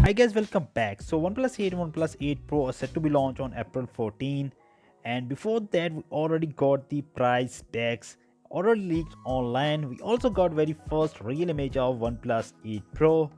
Hi guys, welcome back. So OnePlus 8 and OnePlus 8 Pro are set to be launched on April 14, and before that we already got the price specs already leaked online. We also got very first real image of OnePlus 8 Pro.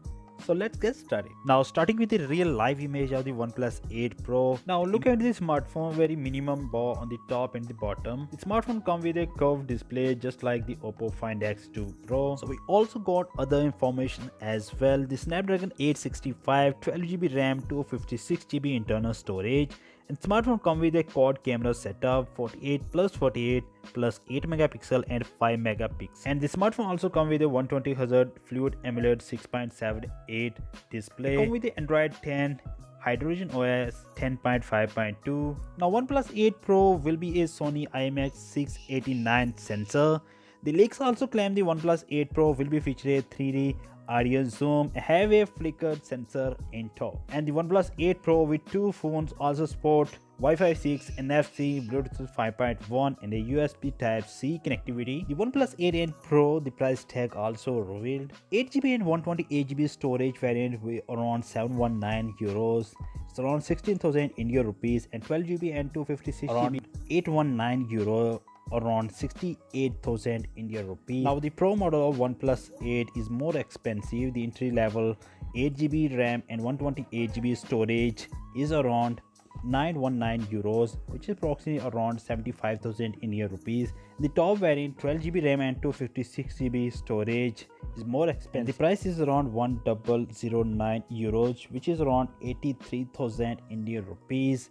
So let's get started. Now starting with the real live image of the OnePlus 8 Pro. Now look at the smartphone, very minimum bar on the top and the bottom. The smartphone comes with a curved display just like the Oppo Find X2 Pro. So we also got other information as well. The Snapdragon 865, 12GB RAM, 256GB internal storage. And smartphone comes with a quad camera setup, 48 plus 48 plus 8 megapixel and 5 megapixel. And the smartphone also comes with a 120Hz Fluid AMOLED 6.78 display. It comes with the Android 10, Hydrogen OS 10.5.2. Now OnePlus 8 Pro will be a Sony IMX689 sensor. The leaks also claim the OnePlus 8 Pro will be featuring a 3D audio zoom, have a flicker sensor in top. And the OnePlus 8 Pro with two phones also support Wi-Fi 6, NFC, Bluetooth 5.1 and a USB Type-C connectivity. The OnePlus 8 Pro, the price tag also revealed. 8GB and 128GB storage variant with around 719 euros. It's around 16,000 Indian rupees, and 12GB and 256GB around 819 euro, around 68,000 Indian rupees. Now the Pro model of OnePlus 8 is more expensive. The entry level 8GB RAM and 128GB storage is around 919 euros, which is approximately around 75,000 Indian rupees. The top variant 12GB RAM and 256GB storage is more expensive. The price is around 1009 euros, which is around 83,000 Indian rupees.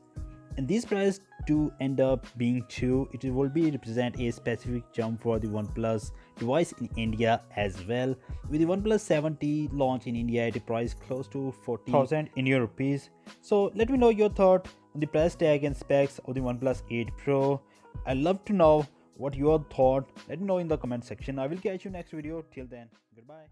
And these prices do end up being true. It will be represent a specific jump for the OnePlus device in India as well. With the OnePlus 7T launch in India at a price close to 40,000 Indian rupees. So let me know your thought on the price tag and specs of the OnePlus 8 Pro. I'd love to know what your thought. Let me know in the comment section. I will catch you next video. Till then, goodbye.